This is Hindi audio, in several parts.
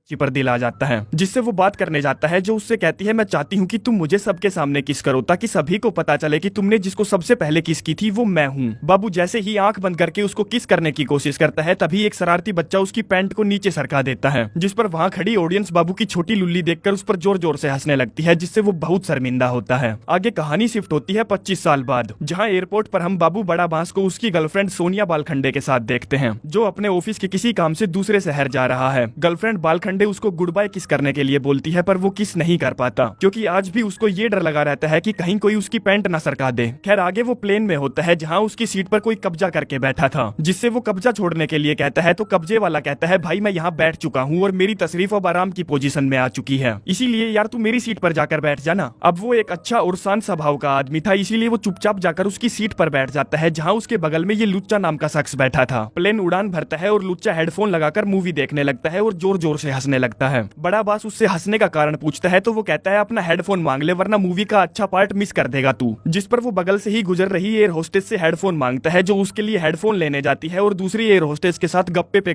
बच्ची पर दिल आ जाता है, जिससे वो बात करने जाता है, जो उससे कहती है मैं चाहती हूँ कि तुम मुझे सबके सामने किस करो ताकि सभी को पता चले कि तुमने जिसको सबसे पहले किस की थी वो मैं हूँ। बाबू जैसे ही आंख बंद करके उसको किस करने की कोशिश करता है तभी एक शरारती बच्चा उसकी पैंट को नीचे सरका देता है, जिस पर वहाँ खड़ी ऑडियंस बाबू की छोटी लुल्ली देखकर उस पर जोर जोर से हंसने लगती है, जिससे वो बहुत शर्मिंदा होता है। आगे कहानी शिफ्ट होती है 25 साल बाद, जहाँ एयरपोर्ट पर हम बाबू बड़ा बांस को उसकी गर्लफ्रेंड सोनिया बालखंडे के साथ देखते हैं, जो अपने ऑफिस के किसी काम से दूसरे शहर जा रहा है। गर्लफ्रेंड बालखंडे उसको गुड बाय किस करने के लिए बोलती है, पर वो किस नहीं कर पाता क्योंकि आज भी उसको ये डर लगा रहता है कि कहीं कोई उसकी पैंट न सरका दे। खैर आगे वो प्लेन में होता है, जहाँ उसकी सीट पर कोई कब्जा करके बैठा था, जिससे वो कब्जा छोड़ने के लिए कहता है, तो कब्जे वाला कहता है भाई मैं यहाँ बैठ चुका हूँ और मेरी तशरीफ अब आराम की पोजीशन में आ चुकी है, इसीलिए यार तू मेरी सीट पर जाकर बैठ जाना। अब वो एक अच्छा और शांत स्वभाव का आदमी था, इसीलिए वो चुपचाप जाकर उसकी सीट पर बैठ जाता है, जहाँ उसके बगल में ये लुच्चा नाम का शख्स बैठा था। प्लेन उड़ान भरता है और लुच्चा हेडफोन लगाकर मूवी देखने लगता है और जोर जोर से हंसने लगता है। बड़ा बास उससे हंसने का कारण पूछता है तो वो कहता है अपना हेडफोन मांग ले वरना मूवी का अच्छा पार्ट मिस कर देगा तू, जिस पर वो बगल से ही गुजर रही एयर होस्टेस से हेडफोन मांगता है, जो उसके लिए हेडफोन लेने जाती है और दूसरी एयर होस्टेस के साथ गप्पे पे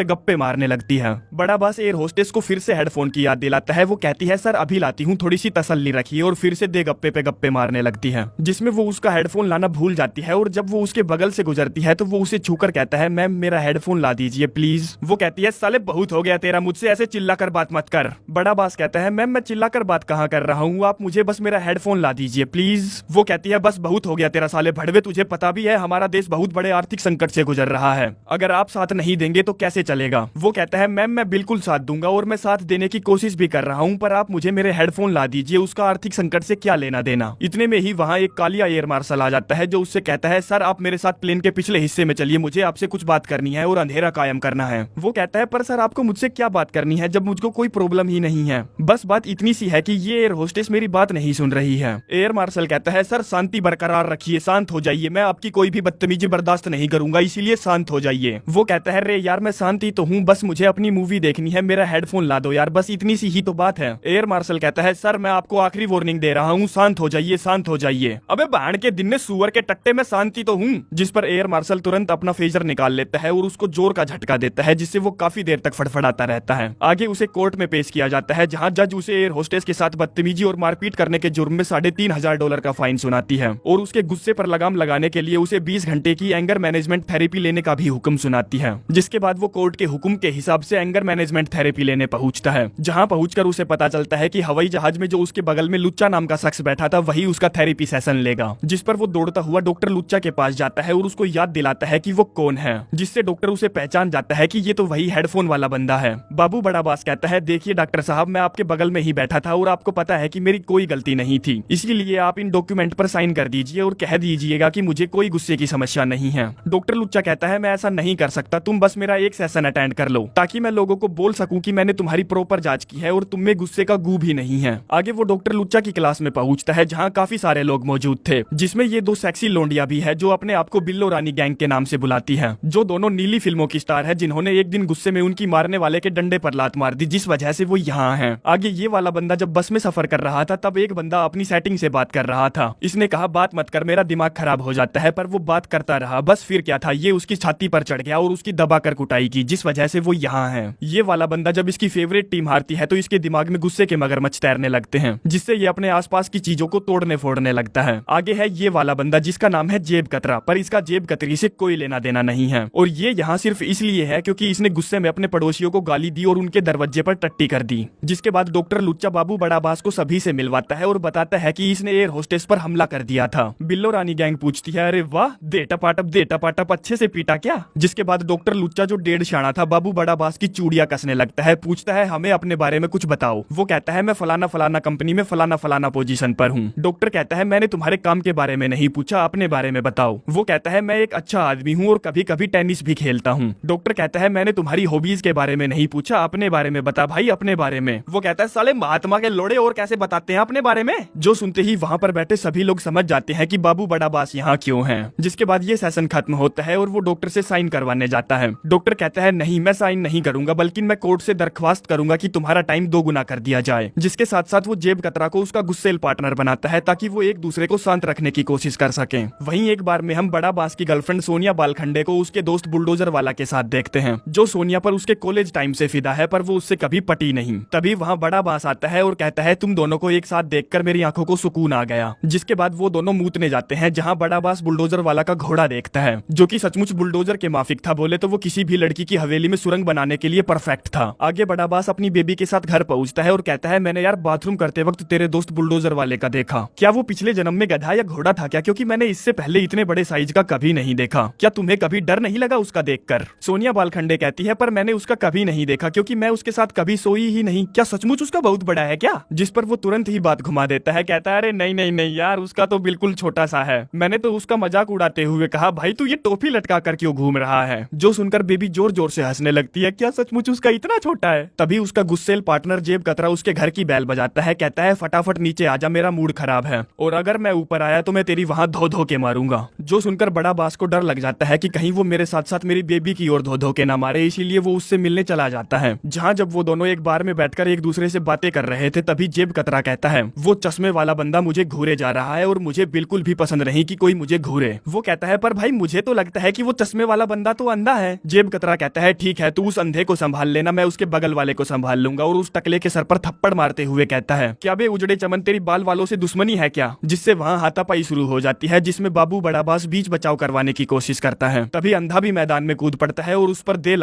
गप्पे मारने लगती है। बड़ा बास एयर होस्टेस को फिर से हेडफोन की याद दिलाता है, वो कहती है सर अभी लाती हूँ, थोड़ी सी तसल्ली रखिए, और फिर से दे गप्पे पे गप्पे मारने लगती है, जिसमें वो उसका हेडफोन लाना भूल जाती है और जब वो उसके बगल से गुजरती है तो वो उसे छूकर कहता है मैम मेरा हेडफोन ला दीजिए प्लीज। वो कहती है साले बहुत हो गया तेरा, मुझसे ऐसे चिल्ला कर बात मत कर। बड़ा बास कहता है मैम मैं चिल्ला कर बात कहाँ कर रहा हूँ, आप मुझे बस मेरा हेडफोन ला दीजिए प्लीज। वो कहती है बस बहुत हो गया तेरा साले भड़वे, तुझे पता भी है हमारा देश बहुत बड़े आर्थिक संकट से गुजर रहा है, अगर आप साथ नहीं देंगे तो कैसे चलेगा। वो कहता है मैम मैं बिल्कुल साथ दूंगा और मैं साथ देने की कोशिश भी कर रहा हूँ, पर आप मुझे मेरे हेडफोन ला दीजिए, उसका आर्थिक संकट से क्या लेना देना। इतने में ही वहाँ एक कालिया एयर मार्शल आ जाता है, जो उससे कहता है सर आप मेरे साथ प्लेन के पिछले हिस्से में चलिए, मुझे आपसे कुछ बात करनी है और अंधेरा कायम करना है। वो कहता है पर सर आपको मुझसे क्या बात करनी है जब मुझको कोई प्रॉब्लम ही नहीं है, बस बात इतनी सी है कि ये एयर होस्टेस मेरी बात नहीं सुन रही है। एयर मार्शल कहता है सर शांति बरकरार रखिए, शांत हो जाइए, मैं आपकी कोई भी बदतमीजी बर्दाश्त नहीं करूंगा, इसीलिए शांत हो जाइए। वो कहता है रे यार मैं शांति तो हूँ, बस मुझे अपनी मूवी देखनी है, मेरा हेडफोन ला दो यार, बस इतनी सी ही तो बात है। एयर मार्शल कहता है सर मैं आपको आखिरी वार्निंग दे रहा हूँ, शांत हो जाइए, शांत हो जाइए। अबे बाण के दिन ने सुअर के टट्टे में शांति तो हूँ, जिस पर एयर मार्शल तुरंत अपना फेजर निकाल लेता है और उसको जोर का झटका देता है, जिससे वो काफी देर तक फड़फड़ाता रहता है। आगे उसे कोर्ट में पेश किया जाता है, जहाँ जज उसे एयर होस्टेस के साथ बदतमीजी और मारपीट करने के जुर्म में $3,500 का फाइन सुनाती है और उसके गुस्से पर लगाम लगाने के लिए उसे 20 घंटे की एंगर मैनेजमेंट थेरेपी लेने का भी हुक्म सुनाती है, जिसके बाद वो कोर्ट के हुक्म के हिसाब से एंगर मैनेजमेंट थेरेपी लेने पहुंचता है, जहां पहुंचकर उसे पता चलता है कि हवाई जहाज में जो उसके बगल में लुच्चा नाम का शख्स बैठा था वही उसका थेरेपी सेशन लेगा, जिस पर वो दौड़ता हुआ डॉक्टर लुच्चा के पास जाता है और उसको याद दिलाता है कि वो कौन है, जिससे डॉक्टर उसे पहचान जाता है कि ये तो वही हेडफोन वाला बंदा है। बाबू बड़ा बास कहता है देखिए डॉक्टर साहब मैं आपके बगल में ही बैठा था और आपको पता है कि मेरी कोई गलती नहीं थी, इसीलिए आप इन डॉक्यूमेंट पर साइन कर दीजिए और कह दीजिएगा कि मुझे कोई गुस्से की समस्या नहीं है। डॉक्टर लुच्चा कहता है मैं ऐसा नहीं कर सकता, तुम बस मेरा एक सेशन अटेंड कर लो ताकि मैं लोगों को बोल सकूं कि मैंने तुम्हारी प्रॉपर जांच की है और तुम में गुस्से का गू भी नहीं है। आगे वो डॉक्टर लुच्चा की क्लास में पहुंचता है, जहां काफी सारे लोग मौजूद थे, जिसमें ये दो सेक्सी लोंडिया भी है जो अपने आप को बिल्लो रानी गैंग के नाम से बुलाती है, जो दोनों नीली फिल्मों की स्टार है, जिन्होंने एक दिन गुस्से में उनकी मारने वाले के डंडे पर लात मार दी, जिस वजह से वो यहाँ है। आगे ये वाला बंदा जब बस में सफर कर रहा था तब एक बंदा अपनी सेटिंग से बात कर रहा था, इसने कहा बात मत कर मेरा दिमाग खराब हो जाता है, पर वो बात करता रहा, बस फिर क्या था ये उसकी छाती पर चढ़ गया और उसकी दबाकर कुटाई की, जिस वजह से वो यहाँ है। ये वाला बंदा जब इसकी फेवरेट टीम हारती है तो इसके दिमाग में गुस्से के मगरमच्छ तैरने लगते हैं, जिससे ये अपने आसपास की चीजों को तोड़ने फोड़ने लगता है। आगे है ये वाला बंदा जिसका नाम है जेब कतरा, पर इसका जेब कतरी से कोई लेना देना नहीं है और ये यहाँ सिर्फ इसलिए है क्योंकि इसने गुस्से में अपने पड़ोसियों को गाली दी और उनके दरवाजे पर टट्टी कर दी। जिसके बाद डॉक्टर लुच्चा बाबू बड़ा बास को सभी से मिलवाता है और बताता है कि इसने एयर होस्टेस पर हमला कर दिया था। बिल्लो रानी गैंग पूछती है अरे वाह देटा पाटप अच्छे से पीटा क्या। जिसके बाद डॉक्टर लुच्चा जो 1.5 शाना था बाबू बड़ा बास की चूड़ियां कसने लगता है, पूछता है हमें अपने बारे में कुछ बताओ। वो कहता है मैं फलाना कंपनी में फलाना पोजीशन पर हूँ। डॉक्टर कहता है मैंने तुम्हारे काम के बारे में नहीं पूछा, अपने बारे में बताओ। वो कहता है मैं एक अच्छा आदमी हूँ और कभी कभी टेनिस भी खेलता हूँ। डॉक्टर कहता है मैंने तुम्हारी हॉबीज के बारे में नहीं पूछा, अपने बारे में बता भाई, अपने बारे में। वो कहता है साले महात्मा के लोड़े और कैसे बताते हैं अपने बारे में। जो सुनते ही वहाँ पर बैठे सभी लोग समझ जाते हैं कि बाबू बड़ा बास यहाँ क्यों है। जिसके बाद ये सेशन खत्म होता है और वो डॉक्टर से साइन करवाने जाता है। डॉक्टर कहता है नहीं मैं साइन नहीं करूंगा, बल्कि मैं कोर्ट से दरख्वास्त करूंगा कि तुम्हारा टाइम 2 गुना कर दिया जाए। जिसके साथ साथ वो जेब कतरा को उसका गुस्सेल पार्टनर बनाता है ताकि वो एक दूसरे को शांत रखने की कोशिश कर सके। वहीं एक बार में हम बड़ा बास की गर्लफ्रेंड सोनिया बालखंडे को उसके दोस्त बुलडोजर वाला के साथ देखते हैं, जो सोनिया पर उसके कॉलेज टाइम से फिदा है पर वो उससे कभी पटी नहीं। तभी वहाँ बड़ा बास आता है और कहता है तुम दोनों को एक साथ देखकर मेरी आंखों को सुकून आ गया। जिसके बाद वो दोनों मूतने जाते हैं, जहाँ बड़ा बास बुलडोजर वाला का घोड़ा देखता है जो कि सचमुच बुलडोजर के माफिक था। बोले तो वो किसी भी लड़की की हवेली में सुरंग बनाने के लिए परफेक्ट था। आगे बड़ा बास अपनी बेबी के साथ घर पहुंचता है और कहता है मैंने यार बाथरूम करते वक्त तेरे दोस्त बुलडोजर वाले का देखा। क्या वो पिछले जन्म में गधा या घोड़ा था क्या? क्योंकि मैंने इससे पहले इतने बड़े साइज का कभी नहीं देखा। क्या तुम्हें कभी डर नहीं लगा उसका देखकर? सोनिया बालखंडे कहती है पर मैंने उसका कभी नहीं देखा क्योंकि मैं उसके साथ कभी सोई ही नहीं। क्या सचमुच उसका बहुत बड़ा है क्या? जिस पर वो तुरंत ही बात घुमा देता है, कहता है अरे नहीं नहीं नहीं यार, उसका तो बिल्कुल छोटा सा है। मैंने तो उसका मजाक उड़ाते हुए कहा भाई तू ये टोपी लटका कर क्यों घूम रहा है? जो सुनकर बेबी जोर जोर से हंसने लगती है, क्या सचमुच उसका इतना छोटा है? तभी उसका गुस्सेल पार्टनर जेब कतरा उसके घर की बैल बजाता है, कहता है फटाफट नीचे आजा, मेरा मूड खराब है और अगर मैं ऊपर आया तो मैं तेरी वहाँ धो धो के मारूंगा। जो सुनकर बड़ा बास को डर लग जाता है कि कहीं वो मेरे साथ साथ मेरी बेबी की ओर धो धो के ना मारे, इसीलिए वो उससे मिलने चला जाता है। जहाँ जब वो दोनों एक बार में बैठकर एक दूसरे से बातें कर रहे थे तभी जेब कतरा कहता है वो चश्मे वाला बंदा मुझे घूरे जा रहा है और मुझे बिल्कुल भी पसंद नहीं कि कोई मुझे घूरे। वो कहता है पर भाई मुझे तो लगता है कि वो चश्मे वाला बंदा तो अंधा है। जेब कतरा कहता है ठीक है तू उस अंधे को संभाल लेना, मैं उसके बगल वाले को संभाल लूंगा। और उस टकले के सर पर थप्पड़ मारते हुए कहता है क्या बे उजड़े चमन तेरी बाल वालों से दुश्मनी है क्या? जिससे वहाँ हाथापाई शुरू हो जाती है जिसमें बाबू बड़ा बास बीच बचाव करवाने की कोशिश करता है। तभी अंधा भी मैदान में कूद पड़ता है और उस पर दे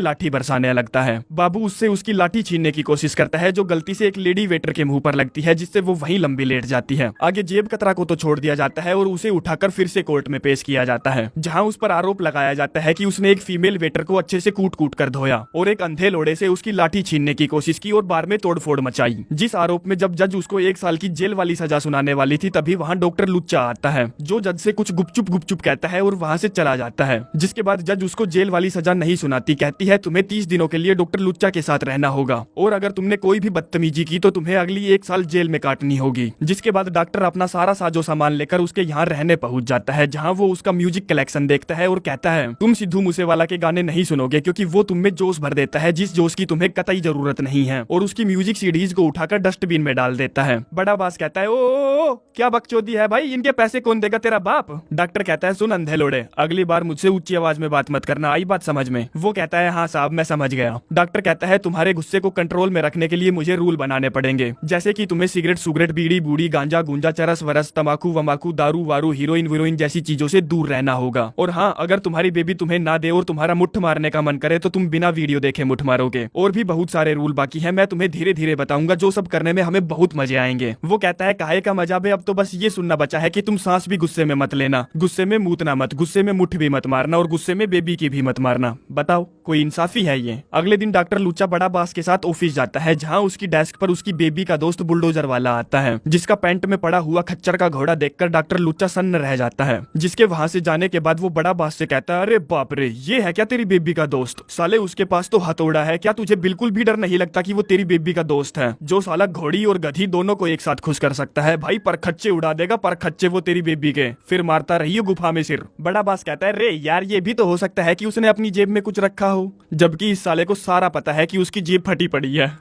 लाठी बरसाने लगता है। बाबू उससे उसकी लाठी छीनने की कोशिश करता है जो गलती से एक लेडी वेटर के मुंह पर लगती है जिससे वो वहीं लंबी लेट जाती है। आगे जेब कतरा को तो छोड़ दिया जाता है और उसे उठाकर फिर से कोर्ट में पेश किया जाता है जहां उस पर आरोप लगाया जाता है कि उसने एक फीमेल वेटर को अच्छे से कूट कूट कर धोया और एक अंधे लोड़े से उसकी लाठी छीनने की कोशिश की और बार में तोड़फोड़ मचाई। जिस आरोप में जब जज उसको 1 साल की जेल वाली सजा सुनाने वाली थी तभी वहाँ डॉक्टर लुच्चा आता है जो जज से कुछ गुपचुप कहता है और वहाँ से चला जाता है। जिसके बाद जज उसको जेल वाली सजा नहीं सुनाती, कहती है तुम्हें 30 दिनों के लिए डॉक्टर लुच्चा के साथ रहना होगा और अगर तुमने कोई भी बदतमीजी की तो तुम्हें अगली 1 साल जेल में काटनी होगी। जिसके बाद डॉक्टर अपना सारा साजो सामान लेकर उसके यहाँ रहने पहुंच जाता है जहाँ वो उसका म्यूजिक कलेक्शन देखता है और कहता है तुम सिद्धू मूसेवाला के गाने नहीं सुनोगे क्योंकि वो तुम में जोश भर देता है जिस जोश की तुम्हें कतई जरूरत नहीं है, और उसकी म्यूजिक सीडीज को उठाकर डस्टबिन में डाल देता है। बड़ा बास कहता है ओ क्या बकचोदी है भाई, इनके पैसे कौन देगा, तेरा बाप? डॉक्टर कहता है सुन अंधे लोड़े, अगली बार मुझसे ऊंची आवाज में बात मत करना, आई बात समझ में? वो कहता है हाँ साहब मैं समझ गया। डॉक्टर कहता है तुम्हारे गुस्से को कंट्रोल में रखने के लिए मुझे रूल बनाने पड़ेंगे, जैसे कि तुम्हें सिगरेट सुगरेट बीड़ी बूढ़ी गांजा गुंजा चरस वरस तमाकू वमाकू दारू वारू हीरोइन वीरोइन जैसी चीजों से दूर रहना होगा। और हाँ अगर तुम्हारी बेबी तुम्हें ना दे और तुम्हारा मुठ मारने का मन करे तो तुम बिना वीडियो देखे मुठ मारोगे। और भी बहुत सारे रूल बाकी हैं, मैं तुम्हें धीरे धीरे बताऊंगा, जो सब करने में हमें बहुत मजे आएंगे। वो कहता है काहे का मजा बे, अब तो बस ये सुनना बचा है कि तुम सांस भी गुस्से में मत लेना, गुस्से में मूतना मत, गुस्से में मुठ भी मत मारना और गुस्से में बेबी की भी मत मारना। बताओ कोई इंसाफी है ये? अगले दिन डॉक्टर लुच्चा बड़ा बास के साथ ऑफिस जाता है जहाँ उसकी डेस्क पर उसकी बेबी का दोस्त बुलडोजर वाला आता है जिसका पैंट में पड़ा हुआ खच्चर का घोड़ा देखकर डॉक्टर लुच्चा सन्न रह जाता है। जिसके वहाँ से जाने के बाद वो बड़ा बास से कहता है अरे बाप रे ये है क्या तेरी बेबी का दोस्त? साले उसके पास तो हथौड़ा है, क्या तुझे बिल्कुल भी डर नहीं लगता कि वो तेरी बेबी का दोस्त है जो साला घोड़ी और गधी दोनों को एक साथ खुश कर सकता है? भाई पर खच्चे उड़ा देगा, पर खच्चे वो तेरी बेबी के, फिर मारता रहियो गुफा में सिर। बड़ा बास कहता है रे यार ये भी तो हो सकता है कि उसने अपनी जेब में कुछ रखा हो, जबकि इस साले को सारा पता है कि उसकी जेब फटी पड़ी है।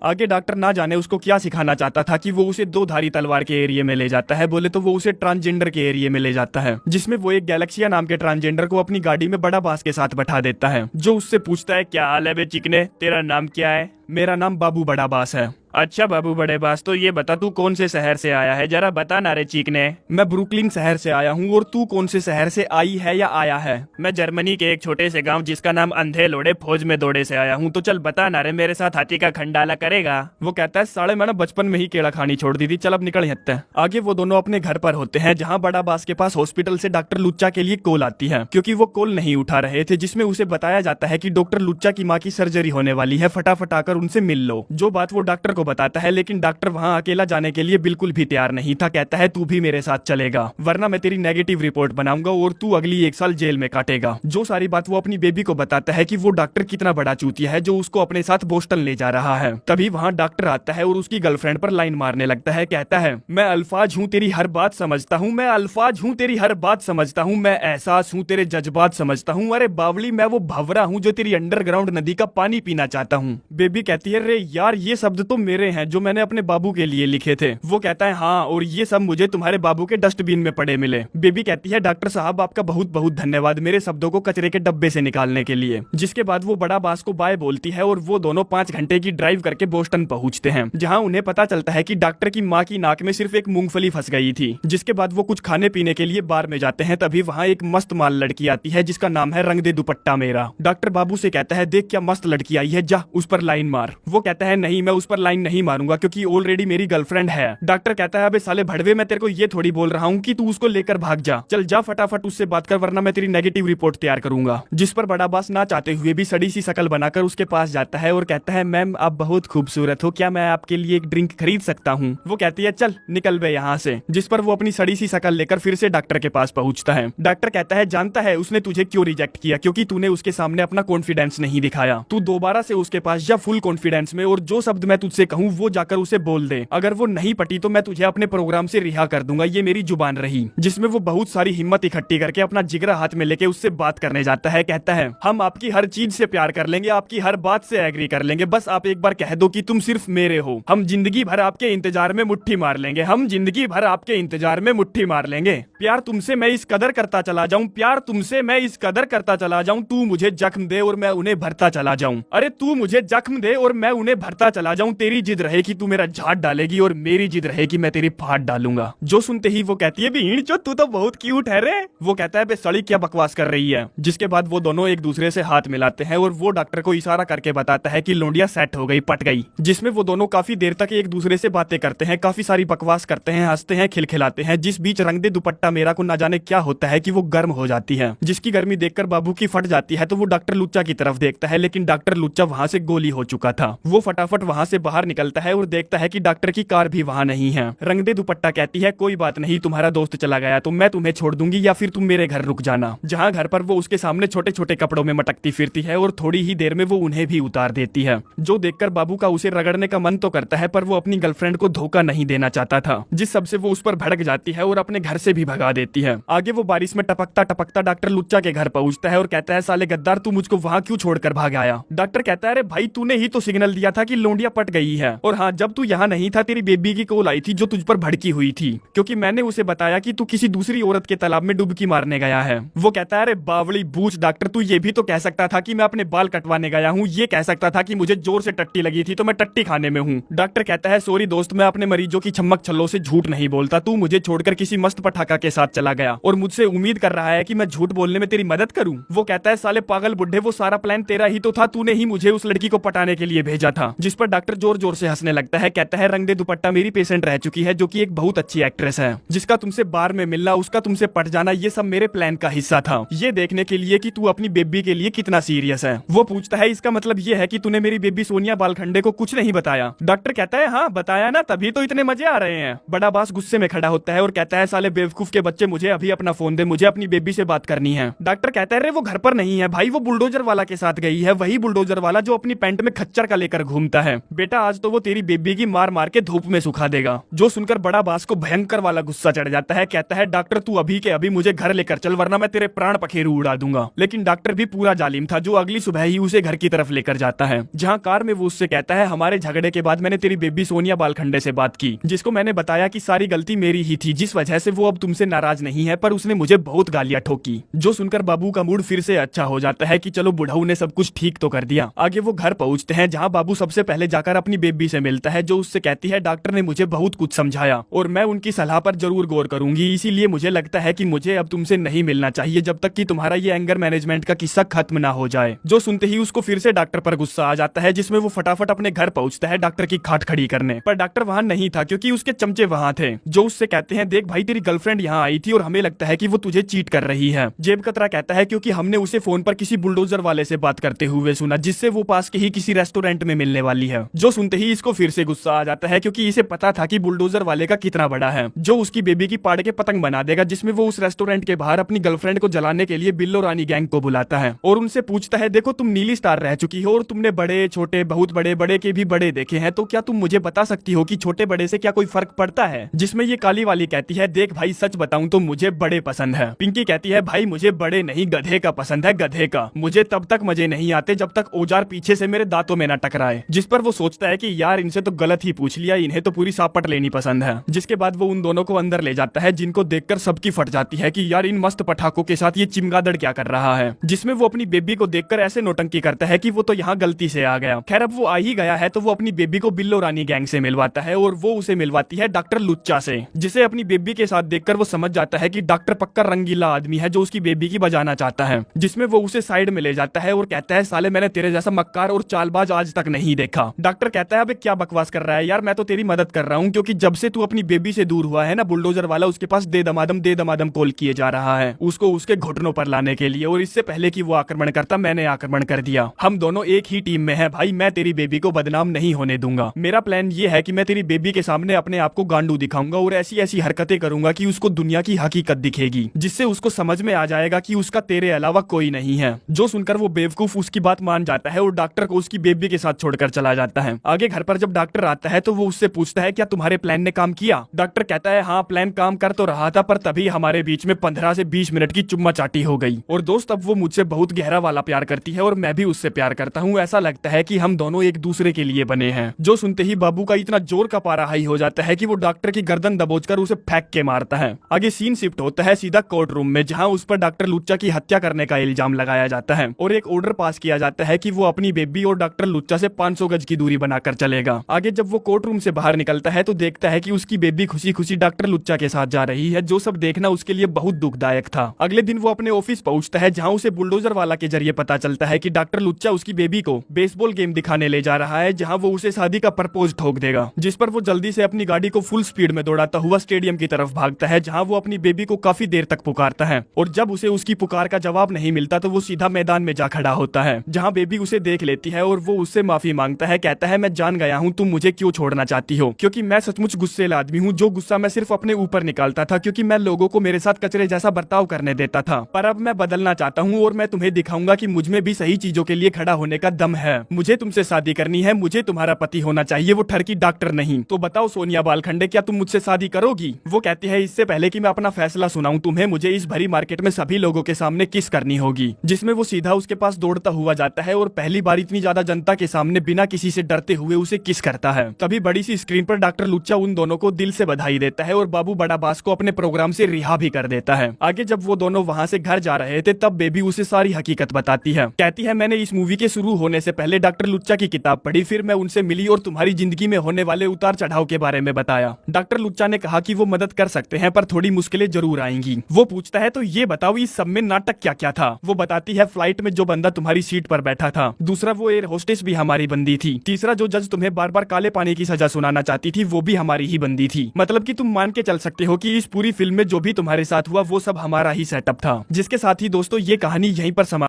आगे डॉक्टर ना जाने उसको क्या सिखाना चाहता था कि वो उसे 2 धारी तलवार के एरिया में ले जाता है। बोले तो वो उसे ट्रांसजेंडर के एरिया में ले जाता है जिसमें वो एक गैलेक्सिया नाम के ट्रांसजेंडर को अपनी गाड़ी में बड़ा बास के साथ बैठा देता है जो उससे पूछता है क्या हाल है बे चिकने, तेरा नाम क्या है? मेरा नाम बाबू बड़ा बास है। अच्छा बाबू बड़े बास, तो ये बता तू कौन से शहर से आया है, जरा बता ना रे चीकने। मैं ब्रुकलिन शहर से आया हूँ, और तू कौन से शहर से आई है या आया है? मैं जर्मनी के एक छोटे से गांव जिसका नाम अंधे लोड़े फौज में दौड़े से आया हूँ, तो चल बता ना रे मेरे साथ हाथी का खंडाला करेगा? वो कहता है साले मैंने बचपन में ही केड़ा खानी छोड़ दी थी, चल अब निकल हत्ते। आगे वो दोनों अपने घर पर होते हैं जहाँ बड़ा बास के पास हॉस्पिटल से डॉक्टर लुच्चा के लिए कॉल आती है क्योंकि वो कॉल नहीं उठा रहे थे, जिसमें उसे बताया जाता है कि डॉक्टर लुच्चा की माँ की सर्जरी होने वाली है, फटाफट आकर उनसे मिल लो। जो बात वो डॉक्टर को बताता है, लेकिन डॉक्टर वहाँ अकेला जाने के लिए बिल्कुल भी तैयार नहीं था। कहता है तू भी मेरे साथ चलेगा वरना मैं तेरी नेगेटिव रिपोर्ट बनाऊंगा और तू अगली 1 साल जेल में काटेगा। जो सारी बात वो अपनी बेबी को बताता है कि वो डॉक्टर कितना बड़ा चूतिया है जो उसको अपने साथ बोस्टन ले जा रहा है। तभी वहाँ डॉक्टर आता है और उसकी गर्लफ्रेंड पर लाइन मारने लगता है। कहता है मैं अल्फाज हूँ तेरी हर बात समझता हूँ, मैं अल्फाज हूँ तेरी हर बात समझता हूँ, मैं एहसास हूँ तेरे जज्बात समझता हूँ, अरे बावली मैं वो भंवरा हूँ जो तेरी अंडरग्राउंड नदी का पानी पीना चाहता हूँ। बेबी कहती है रे यार ये शब्द तो मेरे हैं जो मैंने अपने बाबू के लिए लिखे थे। वो कहता है हाँ, और ये सब मुझे तुम्हारे बाबू के डस्टबिन में पड़े मिले। बेबी कहती है डॉक्टर साहब आपका बहुत बहुत धन्यवाद मेरे शब्दों को कचरे के डब्बे से निकालने के लिए। जिसके बाद वो बड़ा बास को बाय बोलती है और वो दोनों 5 घंटे की ड्राइव करके बोस्टन पहुंचते हैं, जहां उन्हें पता चलता है कि डॉक्टर की माँ की नाक में सिर्फ एक मूंगफली फंस गई थी। जिसके बाद वो कुछ खाने पीने के लिए बार में जाते हैं, तभी वहाँ एक मस्त माल लड़की आती है जिसका नाम है रंग दे दुपट्टा मेरा। डॉक्टर बाबू से कहता है देख क्या मस्त लड़की आई है, जा उस पर लाइन मार। वो कहता है नहीं, मैं उस पर लाइन नहीं मारूंगा क्योंकि ऑलरेडी मेरी गर्लफ्रेंड है। डॉक्टर कहता है अबे साले भड़वे, मैं तेरे को ये थोड़ी बोल रहा हूँ कि तू उसको लेकर भाग जा, चल जा फटाफट उससे बात कर वरना मैं तेरी नेगेटिव रिपोर्ट तैयार करूंगा। जिस पर बड़ा बास ना चाहते हुए भी सड़ी सी शकल बनाकर उसके पास जाता है और कहता है मैम आप बहुत खूबसूरत हो, क्या मैं आपके लिए एक ड्रिंक खरीद सकता हूँ। वो कहती है चल निकल बे यहाँ से। जिस पर वो अपनी सड़ी सी शकल लेकर फिर से डॉक्टर के पास पहुंचता है। डॉक्टर कहता है जानता है उसने तुझे क्यों रिजेक्ट किया, क्योंकि तूने उसके सामने अपना कॉन्फिडेंस नहीं दिखाया। तू दोबारा से उसके पास जा फुल कॉन्फिडेंस में और जो शब्द मैं तुझसे कहूँ वो जाकर उसे बोल दे। अगर वो नहीं पटी तो मैं तुझे अपने प्रोग्राम से रिहा कर दूंगा, ये मेरी जुबान रही। जिसमें वो बहुत सारी हिम्मत इकट्ठी करके अपना जिगरा हाथ में लेके उससे बात करने जाता है। कहता है हम आपकी हर चीज से प्यार कर लेंगे, आपकी हर बात से एग्री कर लेंगे, बस आप एक बार कह दो कि तुम सिर्फ मेरे हो। हम जिंदगी भर आपके इंतजार में मुट्ठी मार लेंगे, हम जिंदगी भर आपके इंतजार में मुट्ठी मार लेंगे। प्यार तुमसे मैं इस कदर करता चला जाऊं, प्यार तुमसे मैं इस कदर करता चला जाऊं, तू मुझे जख्म दे और मैं उन्हें भरता चला जाऊं। अरे तू मुझे जख्म दे और मैं उन्हें भरता चला जाऊं। तेरी जिद रहे कि तू मेरा झाड़ डालेगी और मेरी जिद रहे कि मैं तेरी फाड़ डालूंगा। जो सुनते ही वो कहती है भीड़ चो तू तो बहुत क्यूट है रे। वो कहता है बे सड़ी क्या बकवास कर रही है। जिसके बाद वो दोनों एक दूसरे से हाथ मिलाते हैं और वो डॉक्टर को इशारा करके बताता है कि लोंडिया सेट हो गई, पट गई। जिसमें वो दोनों काफी देर तक एक दूसरे से बातें करते हैं, काफी सारी बकवास करते हैं, हंसते हैं, खिलखिलाते हैं। जिस बीच रंग दे दुपट्टा मेरा को ना जाने क्या होता है कि वो गर्म हो जाती है, जिसकी गर्मी देखकर बाबू की फट जाती है। तो वो डॉक्टर लुच्चा की तरफ देखता है, लेकिन डॉक्टर लुच्चा वहाँ से गोली हो चुका था। वो फटाफट वहाँ से बाहर निकलता है और देखता है कि डॉक्टर की कार भी वहाँ नहीं है। रंग दे दुपट्टा कहती है कोई बात नहीं, तुम्हारा दोस्त चला गया तो मैं तुम्हें छोड़ दूंगी या फिर तुम मेरे घर रुक जाना। जहाँ घर पर वो उसके सामने छोटे छोटे कपड़ों में मटकती फिरती है और थोड़ी ही देर में वो उन्हें भी उतार देती है। जो देखकर बाबू का उसे रगड़ने का मन तो करता है, पर वो अपनी गर्लफ्रेंड को धोखा नहीं देना चाहता था। जिस सबसे वो उस पर भड़क जाती है और अपने घर से भी भगा देती है। आगे वो बारिश में टपकता टपकता डॉक्टर लुच्चा के घर पहुंचता है और कहता है साले गद्दार तू मुझको वहाँ क्यों छोड़कर भाग आया। डॉक्टर कहता है अरे भाई तूने ही तो सिग्नल दिया था कि लोंडिया पट गई है, और हाँ जब तू यहाँ नहीं था तेरी बेबी की कॉल आई थी जो तुझ पर भड़की हुई थी, क्योंकि मैंने उसे बताया कि तू किसी दूसरी औरत के तालाब में डुबकी मारने गया है। वो कहता है अरे बावली बूझ डॉक्टर तू ये भी तो कह सकता था कि मैं अपने बाल कटवाने गया हूँ, ये कह सकता था कि मुझे जोर से टट्टी लगी थी तो मैं टट्टी खाने में हूँ। डॉक्टर कहता है सॉरी दोस्त, मैं अपने मरीजों की छम्मक छल्लों से झूठ नहीं बोलता, तू मुझे छोड़कर किसी मस्त पटाखा के साथ चला गया और मुझसे उम्मीद कर रहा है कि मैं झूठ बोलने में तेरी मदद करूं। वो कहता है साले पागल बुड्ढे, वो सारा प्लान तेरा ही तो था, तूने ही मुझे उस लड़की को पटाने के लिए भेजा था। जिस पर डॉक्टर जोर जोर से हंसने लगता है। कहता है रंग दे दुपट्टा मेरी पेशेंट रह चुकी है, जो कि एक बहुत अच्छी एक्ट्रेस है, जिसका तुमसे बार में मिलना, उसका तुमसे पट जाना, ये सब मेरे प्लान का हिस्सा था, ये देखने के लिए कि तू अपनी बेबी के लिए कितना सीरियस है। वो पूछता है इसका मतलब ये है कि तूने मेरी बेबी सोनिया बालखंडे को कुछ नहीं बताया। डॉक्टर कहता है हाँ बताया ना, तभी तो इतने मजे आ रहे हैं। बड़ा बास गुस्से में खड़ा होता है और कहता है साले बेवकूफ के बच्चे, मुझे अभी अपना फोन दे, मुझे अपनी बेबी से बात करनी है। डॉक्टर कहता है वो घर पर नहीं है भाई, वो बुलडोजर वाला के साथ गई है, वही बुलडोजर वाला जो अपनी पैंट में खच्चर का लेकर घूमता है। बेटा आज तो वो तेरी बेबी की मार मार के धूप में सुखा देगा। जो सुनकर बड़ा बास को भयंकर वाला गुस्सा चढ़ जाता है। कहता है डॉक्टर तू अभी के अभी मुझे घर लेकर चल वरना मैं तेरे प्राण पखेरु उड़ा दूंगा। लेकिन डॉक्टर भी पूरा जालिम था, जो अगली सुबह ही उसे घर की तरफ लेकर जाता है, जहाँ कार में वो उससे कहता है हमारे झगड़े के बाद मैंने तेरी बेबी सोनिया बालखंडे से बात की, जिसको मैंने बताया कि सारी गलती मेरी ही थी, जिस वजह से वो अब तुमसे नाराज नहीं है, पर उसने मुझे बहुत गालियां ठोकी। जो सुनकर बाबू का मूड फिर से अच्छा हो जाता है कि चलो बुढ़ऊ ने सब कुछ ठीक तो कर दिया। आगे वो घर पहुंचते हैं, जहां बाबू सबसे पहले जाकर अपनी बेबी से मिलता है, जो उससे कहती है डॉक्टर ने मुझे बहुत कुछ समझाया और मैं उनकी सलाह पर जरूर गौर करूंगी, इसीलिए मुझे लगता है कि मुझे अब तुमसे नहीं मिलना चाहिए जब तक कि तुम्हारा ये एंगर मैनेजमेंट का किस्सा खत्म ना हो जाए। जो सुनते ही उसको फिर से डॉक्टर पर गुस्सा आ जाता है, जिसमें वो फटाफट अपने घर पहुंचता है डॉक्टर की खाट खड़ी करने, पर डॉक्टर वहां नहीं था क्योंकि उसके चमचे वहां थे, जो उससे कहते हैं देख भाई तेरी गर्लफ्रेंड यहाँ आई थी और हमें लगता है कि वो तुझे चीट कर रही है। जेब कतरा कहता है क्योंकि हमने उसे फोन पर किसी बुलडोजर वाले से बात करते हुए सुना, जिससे वो पास के ही किसी रेस्टोरेंट में मिलने वाली है। जो सुनते ही इसको फिर से गुस्सा आ जाता है क्योंकि इसे पता था कि बुलडोजर वाले का कितना बड़ा है, जो उसकी बेबी की पाड़ के पतंग बना देगा, जिसमें वो उस रेस्टोरेंट के बाहर अपनी गर्लफ्रेंड को जलाने के लिए बिल्लो रानी गैंग को बुलाता है और उनसे पूछता है देखो तुम नीली स्टार रह चुकी हो और तुमने बड़े छोटे बहुत बड़े बड़े के भी बड़े देखे हैं, तो क्या तुम मुझे बता सकती हो कि छोटे बड़े से क्या कोई फर्क पड़ता है। जिसमें ये काली वाली कहती है देख भाई सच बताऊं तो मुझे बड़े पसंद है। पिंकी कहती है भाई मुझे बड़े नहीं गधे का पसंद है, गधे का। मुझे तब तक मजे नहीं आते जब तक औजार पीछे से मेरे दांतों में ना टकराए। जिस पर वो सोचता है कि यार इनसे तो गलत ही पूछ लिया, इन्हें तो पूरी सापट लेनी पसंद है। जिसके बाद वो उन दोनों को अंदर ले जाता है, जिनको देखकर सबकी फट जाती है कि यार इन मस्त पटाखों के साथ ये चिमगादड़ क्या कर रहा है। जिसमें वो अपनी बेबी को देखकर ऐसे नौटंकी करता है कि वो तो यहाँ गलती से आ गया। खैर अब वो आ ही गया है तो वो अपनी बेबी को बिल्लो रानी गैंग से मिलवाता है और वो उसे मिलवाती है डॉक्टर लुच्चा से, जिसे अपनी बेबी के साथ देखकर वो समझ जाता है कि डॉक्टर पक्का रंगीला आदमी है जो उसकी बेबी की बजाना चाहता है। जिसमें वो उसे साइड में ले जाता है और कहता है साले मैंने तेरे जैसा मक्कार और चालबाज आज तक नहीं देखा। डॉक्टर कहता है अबे क्या बकवास कर रहा है यार, मैं तो तेरी मदद कर रहा हूँ, क्योंकि जब से तू अपनी बेबी से दूर हुआ है ना, बुलडोजर वाला उसके पास दे दमादम कॉल किए जा रहा है उसको उसके घुटनों पर लाने के लिए, और इससे पहले कि वो आक्रमण करता मैंने आक्रमण कर दिया। हम दोनों एक ही टीम में हैं भाई, मैं तेरी बेबी को बदनाम नहीं होने दूंगा। मेरा प्लान ये है कि मैं तेरी बेबी के सामने अपने आप को गांडू दिखाऊंगा और ऐसी ऐसी हरकतें करूंगा कि उसको दुनिया की हकीकत दिखेगी, जिससे उसको समझ में आ जाएगा कि उसका तेरे अलावा कोई नहीं है। जो सुनकर वो बेवकूफ उसकी बात मान जाता है और डॉक्टर को उसकी बेबी के साथ छोड़कर चला जाता है। आगे घर पर जब डॉक्टर आता है तो वो उससे पूछता है क्या तुम्हारे प्लान ने काम किया। डॉक्टर कहता है हाँ प्लान काम कर तो रहा था, पर तभी हमारे बीच में 15 से 20 मिनट की चुम्मा चाटी हो गई। और दोस्त अब वो मुझसे बहुत गहरा वाला प्यार करती है और मैं भी उससे प्यार करता हूँ। ऐसा लगता है कि हम दोनों एक दूसरे के लिए बने हैं। जो सुनते ही बाबू का इतना जोर का पारा हाई हो जाता है कि वो डॉक्टर की गर्दन दबोचकर उसे फेंक के मारता है। आगे सीन शिफ्ट होता है सीधा कोर्ट रूम में, जहाँ उस पर डॉक्टर लुच्चा की हत्या करने का इल्जाम लगाया जाता है और एक ऑर्डर पास किया जाता है कि वो अपनी बेबी और डॉक्टर लुच्चा से 500 गज की दूरी बनाकर चलेगा। आगे जब वो कोर्ट रूम से बाहर निकलता है तो देखता है कि उसकी बेबी खुशी खुशी डॉक्टर लुच्चा के साथ जा रही है, जो सब देखना उसके लिए बहुत दुखदायक था। अगले दिन वो अपने ऑफिस पहुंचता है, जहां उसे बुलडोजर वाला के जरिए पता चलता है कि डॉक्टर लुच्चा उसकी बेबी को बेसबॉल गेम दिखाने ले जा रहा है, जहां वो उसे शादी का प्रपोज ठोक देगा। जिस पर वो जल्दी से अपनी गाड़ी को फुल स्पीड में दौड़ाता हुआ स्टेडियम की तरफ भागता है, जहां वो अपनी बेबी को काफी देर तक पुकारता है और जब उसे उसकी पुकार का जवाब नहीं मिलता तो वो सीधा मैदान में जा खड़ा होता है, जहां बेबी उसे देख लेती है और वो उससे माफी मांगता है। कहता है मैं जान गया हूँ तुम मुझे क्यों छोड़ना चाहती हो, क्योंकि मैं सचमुच गुस्सेला आदमी हूँ। जो गुस्सा मैं सिर्फ अपने ऊपर निकालता था क्योंकि मैं लोगों को मेरे साथ कचरे जैसा बर्ताव करने देता था, पर अब मैं बदलना चाहता हूँ और मैं तुम्हें दिखाऊंगा कि मुझ में भी सही चीजों के लिए खड़ा होने का दम है। मुझे तुमसे शादी करनी है, मुझे तुम्हारा पति होना चाहिए, वो ठरकी डॉक्टर नहीं। तो बताओ सोनिया बालखंडे, क्या तुम मुझसे शादी करोगी। वो कहती है इससे पहले कि मैं अपना फैसला सुनाऊं तुम्हें, मुझे इस भरी मार्केट में सभी लोगों के सामने किस करनी होगी। जिसमें वो सीधा उसके पास दौड़ता हुआ जाता है और पहली बार इतनी ज्यादा जनता के सामने बिना किसी से डरते हुए उसे किस करता है। तभी बड़ी सी स्क्रीन पर डॉक्टर लुच्चा उन दोनों को दिल से बधाई देता है और बाबू बड़ा बास को अपने प्रोग्राम से रिहा भी कर देता है। आगे जब वो दोनों वहाँ से घर जा रहे थे तब बेबी उसे सारी हकीकत बताती है। कहती है मैंने इस मूवी के शुरू होने से पहले डॉक्टर लुच्चा की किताब पढ़ी, फिर मैं उनसे मिली और तुम्हारी जिंदगी में होने वाले उतार चढ़ाव के बारे में बताया। डॉक्टर लुच्चा ने कहा कि वो मदद कर सकते हैं पर थोड़ी मुश्किलें जरूर आएंगी। वो पूछता है तो ये बताओ इस सब में नाटक क्या क्या था। वो बताती है फ्लाइट में जो बंदा तुम्हारी सीट पर बैठा था, दूसरा वो एयर होस्टेस भी हमारी बंदी थी, तीसरा जो जज तुम्हें बार बार काले पानी की सजा सुनाना चाहती थी वो भी हमारी ही बंदी थी। मतलब कि तुम मान के चल सकते हो कि इस पूरी फिल्म में जो भी तुम्हारे साथ हुआ वो सब हमारा ही सेटअप था। जिसके साथ ही दोस्तों ये कहानी यहीं पर समाप्त